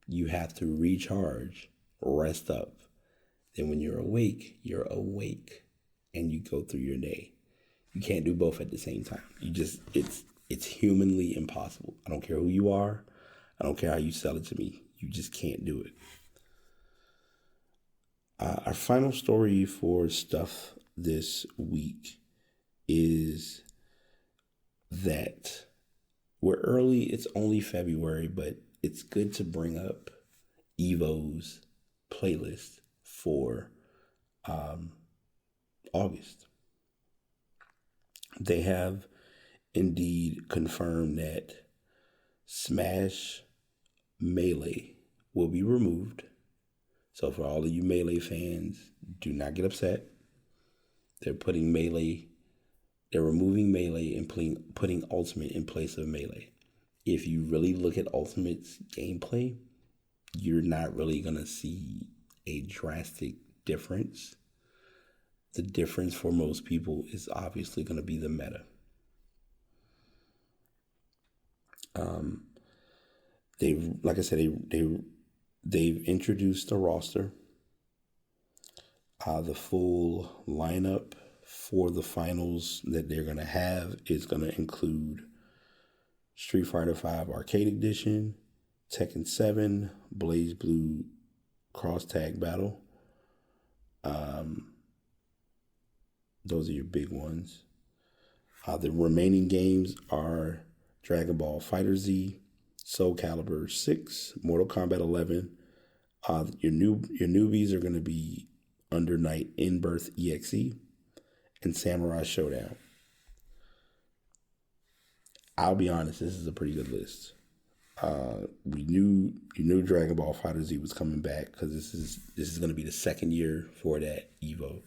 S1: You have to recharge, rest up. Then when you're awake, and you go through your day. You can't do both at the same time. It's humanly impossible. I don't care who you are. I don't care how you sell it to me. You just can't do it. Our final story for stuff this week is that we're early. It's only February, but it's good to bring up Evo's playlist for August. They have indeed confirmed that Smash Melee will be removed. So for all of you Melee fans, do not get upset. They're removing Melee and putting Ultimate in place of Melee. If you really look at Ultimate's gameplay, you're not really going to see a drastic difference. The difference for most people is obviously going to be the meta. They've introduced the roster. The full lineup for the finals that they're going to have is going to include Street Fighter V Arcade Edition, Tekken 7, BlazBlue Cross Tag Battle. Those are your big ones. The remaining games are Dragon Ball FighterZ, Soul Calibur 6, Mortal Kombat 11. Your newbies are going to be Under Night In-Birth EXE and Samurai Showdown. I'll be honest, this is a pretty good list. We knew Dragon Ball FighterZ was coming back because this is going to be the second year for that Evo.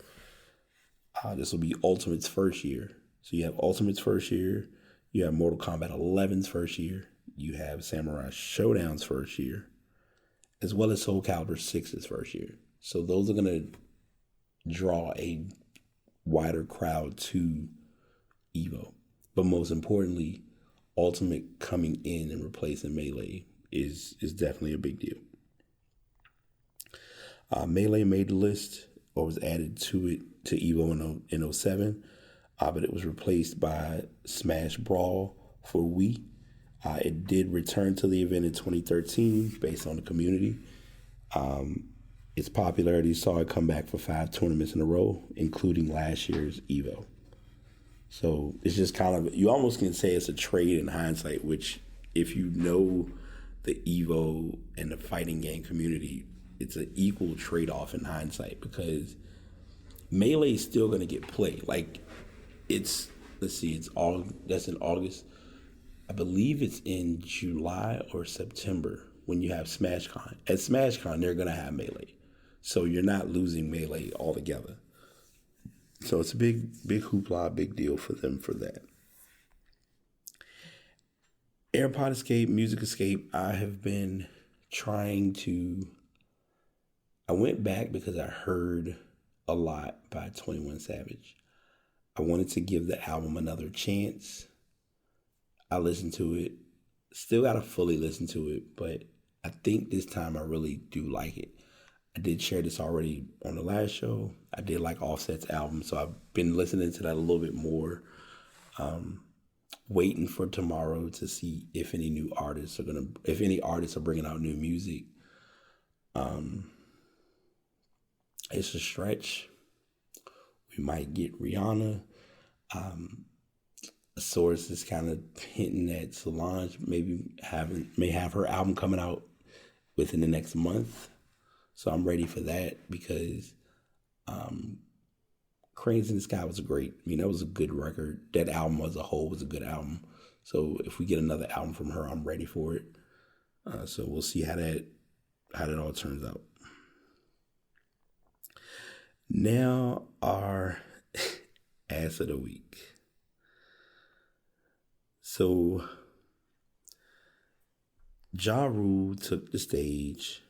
S1: This will be Ultimate's first year. So you have Ultimate's first year, you have Mortal Kombat 11's first year, you have Samurai Showdown's first year, as well as Soul Calibur 6's first year. So those are going to draw a wider crowd to Evo. But most importantly, Ultimate coming in and replacing Melee is definitely a big deal. Melee made the list, or was added to Evo in 07, but it was replaced by Smash Brawl for Wii. It did return to the event in 2013 based on the community. Its popularity saw it come back for 5 tournaments in a row, including last year's Evo. So it's just kind of, you almost can say it's a trade in hindsight, which if you know the Evo and the fighting game community, it's an equal trade-off in hindsight, because Melee is still going to get played. Like, it's, let's see, it's all, that's in August. I believe it's in July or September when you have SmashCon. At SmashCon, they're going to have Melee. So you're not losing Melee altogether. So it's a big hoopla, big deal for them for that. AirPod Escape, Music Escape, I have been trying to, I went back because I heard a lot by 21 Savage. I wanted to give the album another chance. I listened to it. Still got to fully listen to it, but I think this time I really do like it. I did share this already on the last show. I did like Offset's album, so I've been listening to that a little bit more. Waiting for tomorrow to see if any new artists if any artists are bringing out new music. It's a stretch. We might get Rihanna. A source is kind of hinting that Solange may have her album coming out within the next month. So I'm ready for that, because Cranes in the Sky was great. I mean, that was a good record. That album as a whole was a good album. So if we get another album from her, I'm ready for it. So we'll see how that all turns out. Now our ass of the week. So Ja Rule took the stage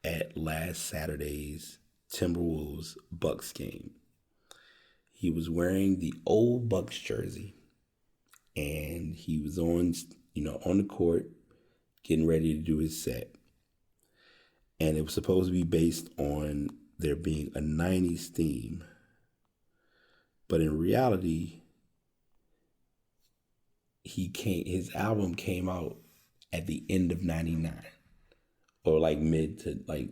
S1: at last Saturday's Timberwolves Bucks game. He was wearing the old Bucks jersey, and he was on the court getting ready to do his set. And it was supposed to be based on there being a 90s theme. But in reality, his album came out at the end of 99, or like mid to like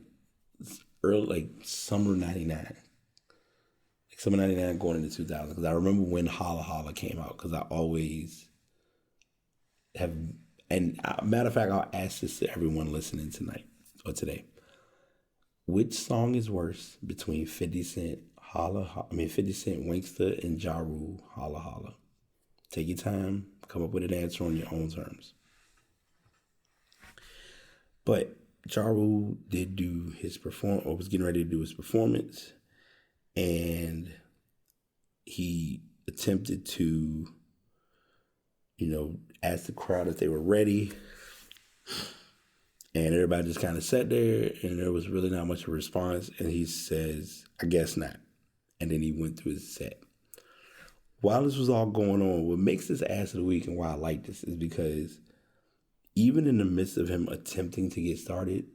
S1: early, like summer 99, like summer 99 going into 2000. Because I remember when Holla Holla came out, because I always have, and matter of fact, I'll ask this to everyone listening tonight or today: which song is worse between 50 Cent Wanksta and Ja Rule Holla Holla? Take your time, come up with an answer on your own terms. But Ja Rule did do his was getting ready to do his performance, and he attempted to, ask the crowd if they were ready. And everybody just kind of sat there, and there was really not much of a response. And he says, "I guess not." And then he went through his set. While this was all going on, what makes this ass of the week and why I like this is because even in the midst of him attempting to get started,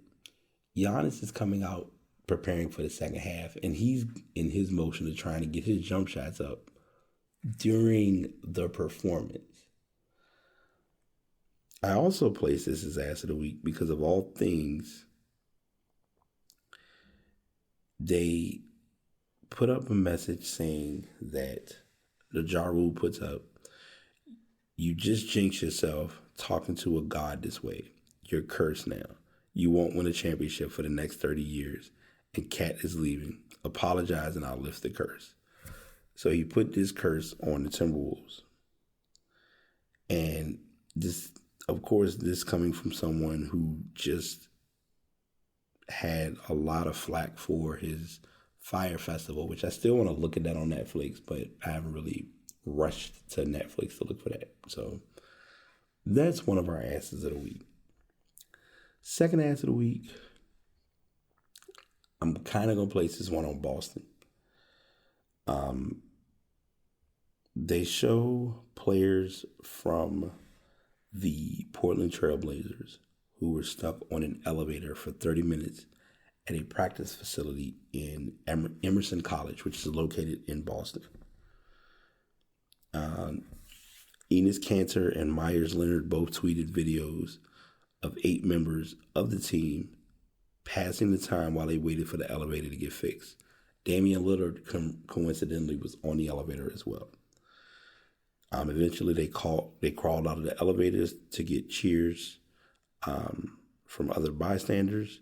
S1: Giannis is coming out preparing for the second half, and he's in his motion of trying to get his jump shots up during the performance. I also place this as ass of the week because, of all things, they put up a message saying that the Ja Rule puts up, "You just jinx yourself talking to a god this way. You're cursed now. You won't win a championship for the next 30 years. And Cat is leaving. Apologize and I'll lift the curse." So he put this curse on the Timberwolves. And this, of course, this coming from someone who just had a lot of flack for his Fire Festival, which I still want to look at that on Netflix, but I haven't really rushed to Netflix to look for that. So that's one of our asses of the week. Second ass of the week, I'm kind of going to place this one on Boston. They show players from the Portland Trailblazers who were stuck on an elevator for 30 minutes at a practice facility in Emerson College, which is located in Boston. Enes Kanter and Myers Leonard both tweeted videos of 8 members of the team passing the time while they waited for the elevator to get fixed. Damian Lillard coincidentally was on the elevator as well. Eventually, they crawled out of the elevators to get cheers from other bystanders.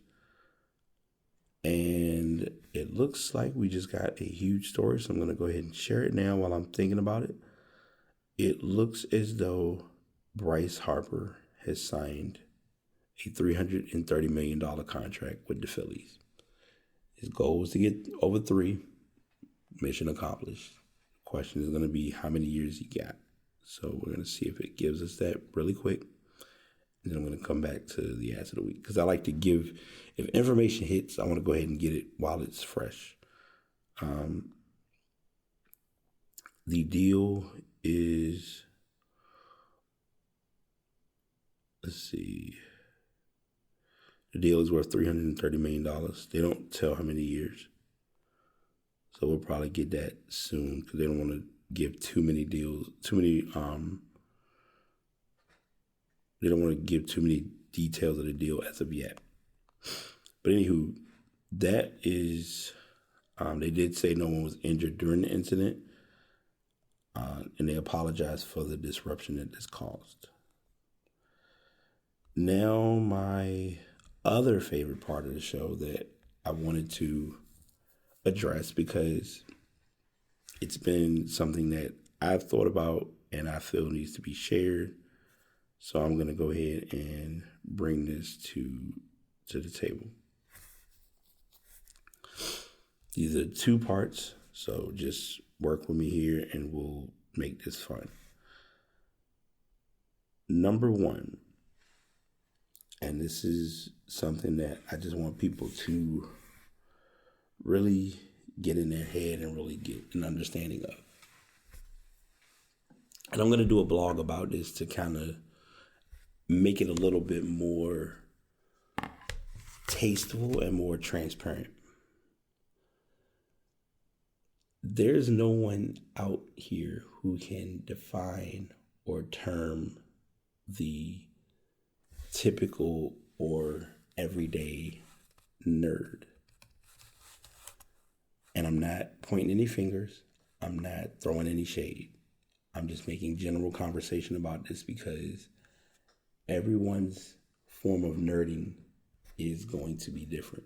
S1: And it looks like we just got a huge story, so I'm going to go ahead and share it now while I'm thinking about it. It looks as though Bryce Harper has signed a $330 million contract with the Phillies. His goal was to get over 3. Mission accomplished. Question is going to be how many years he got. So we're going to see if it gives us that really quick. And then I'm going to come back to the ads of the week. Because I like to give, if information hits, I want to go ahead and get it while it's fresh. The deal is, let's see. The deal is worth $330 million. They don't tell how many years. So we'll probably get that soon because they don't want to give too many deals, they don't want to give too many details of the deal as of yet. But anywho, that is, they did say no one was injured during the incident, and they apologized for the disruption that this caused. Now, my other favorite part of the show that I wanted to address, because it's been something that I've thought about and I feel needs to be shared. So I'm going to go ahead and bring this to the table. These are 2 parts, so just work with me here and we'll make this fun. Number 1, and this is something that I just want people to really get in their head and really get an understanding of. And I'm going to do a blog about this to kind of make it a little bit more tasteful and more transparent. There's no one out here who can define or term the typical or everyday nerd. And I'm not pointing any fingers. I'm not throwing any shade. I'm just making general conversation about this because everyone's form of nerding is going to be different.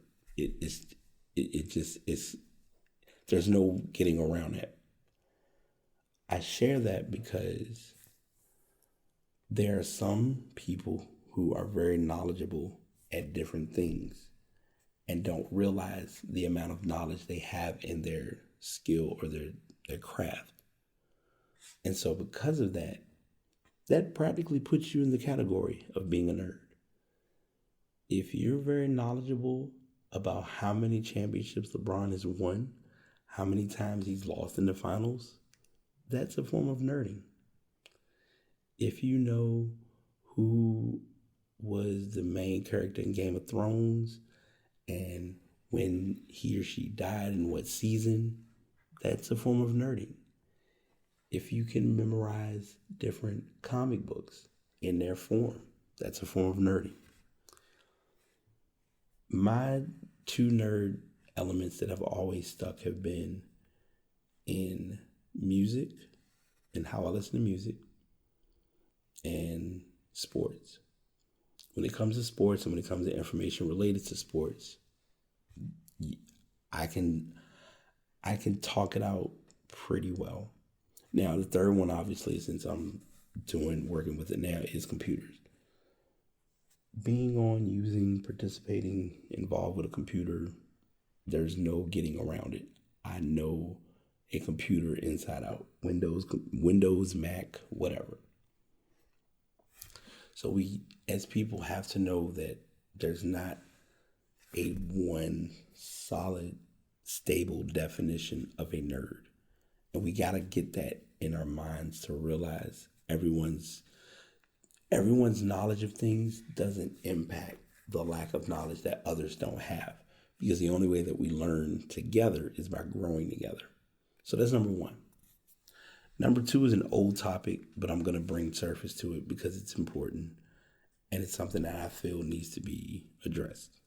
S1: There's no getting around it. I share that because there are some people who are very knowledgeable at different things and don't realize the amount of knowledge they have in their skill or their craft. And so because of that, that practically puts you in the category of being a nerd. If you're very knowledgeable about how many championships LeBron has won, how many times he's lost in the finals, that's a form of nerding. If you know who was the main character in Game of Thrones and when he or she died in what season, that's a form of nerding. If you can memorize different comic books in their form, that's a form of nerding. My 2 nerd elements that have always stuck have been in music and how I listen to music and sports. When it comes to sports and when it comes to information related to sports, I can talk it out pretty well. Now, the third one, obviously, since I'm working with it now, is computers. Being on, using, participating, involved with a computer, there's no getting around it. I know a computer inside out. Windows, Mac, whatever. So we, as people, have to know that there's not a one solid, stable definition of a nerd. And we got to get that in our minds to realize everyone's knowledge of things doesn't impact the lack of knowledge that others don't have. Because the only way that we learn together is by growing together. So that's number 1. Number 2 is an old topic, but I'm going to bring surface to it because it's important. And it's something that I feel needs to be addressed.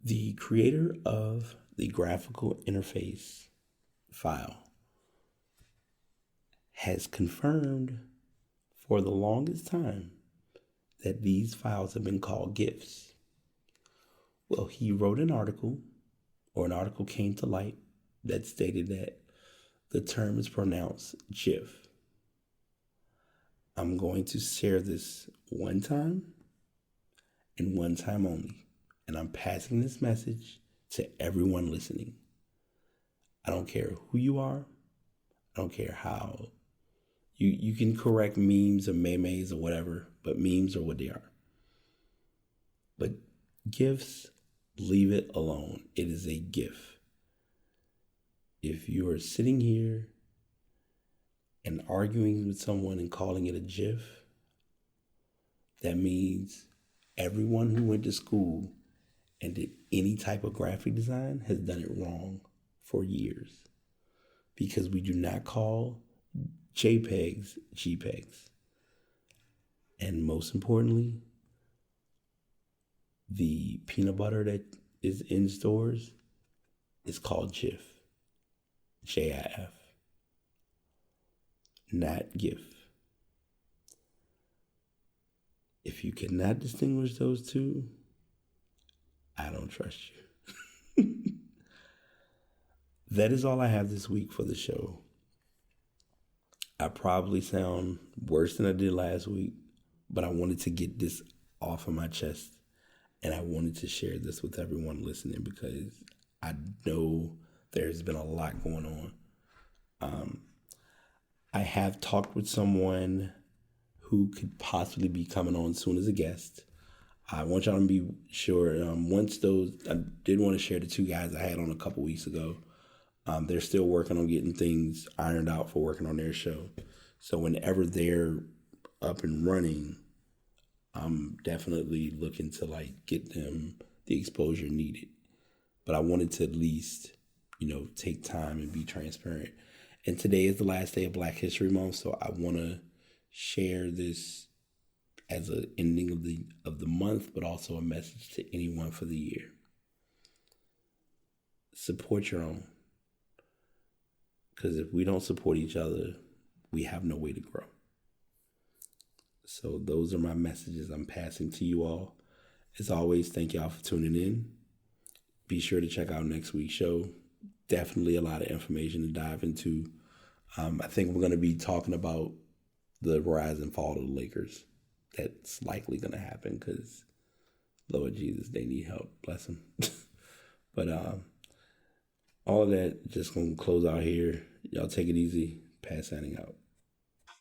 S1: The creator of the graphical interface file has confirmed for the longest time that these files have been called GIFs. Well, he wrote an article came to light that stated that the term is pronounced GIF. I'm going to share this one time and one time only. And I'm passing this message to everyone listening. I don't care who you are. I don't care how. You can correct memes or memes or whatever, but memes are what they are. But GIFs, leave it alone. It is a GIF. If you are sitting here and arguing with someone and calling it a GIF, that means everyone who went to school and did any type of graphic design has done it wrong for years. Because we do not call JPEGs JPEGs. And most importantly, the peanut butter that is in stores is called JIF. JIF. Not GIF. If you cannot distinguish those two, I don't trust you. That is all I have this week for the show. I probably sound worse than I did last week, but I wanted to get this off of my chest, and I wanted to share this with everyone listening because I know there's been a lot going on. I have talked with someone who could possibly be coming on soon as a guest. I want y'all to be sure. I did want to share the two guys I had on a couple weeks ago. They're still working on getting things ironed out for working on their show. So whenever they're up and running, I'm definitely looking to get them the exposure needed. But I wanted to at least, take time and be transparent. And today is the last day of Black History Month, so I want to share this as an ending of the month, but also a message to anyone for the year. Support your own. Because if we don't support each other, we have no way to grow. So those are my messages I'm passing to you all. As always, thank y'all for tuning in. Be sure to check out next week's show. Definitely a lot of information to dive into. I think we're going to be talking about the rise and fall of the Lakers. That's likely going to happen because, Lord Jesus, they need help. Bless them. But all of that, just going to close out here. Y'all take it easy. Pat signing out.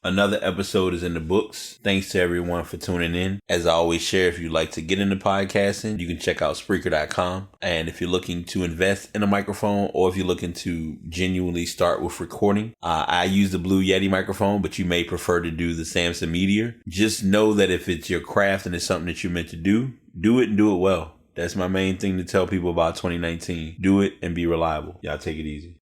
S1: Another episode is in the books. Thanks to everyone for tuning in. As I always share, if you'd like to get into podcasting, you can check out Spreaker.com. And if you're looking to invest in a microphone or if you're looking to genuinely start with recording, I use the Blue Yeti microphone, but you may prefer to do the Samson Meteor. Just know that if it's your craft and it's something that you're meant to do it and do it well. That's my main thing to tell people about 2019. Do it and be reliable. Y'all take it easy.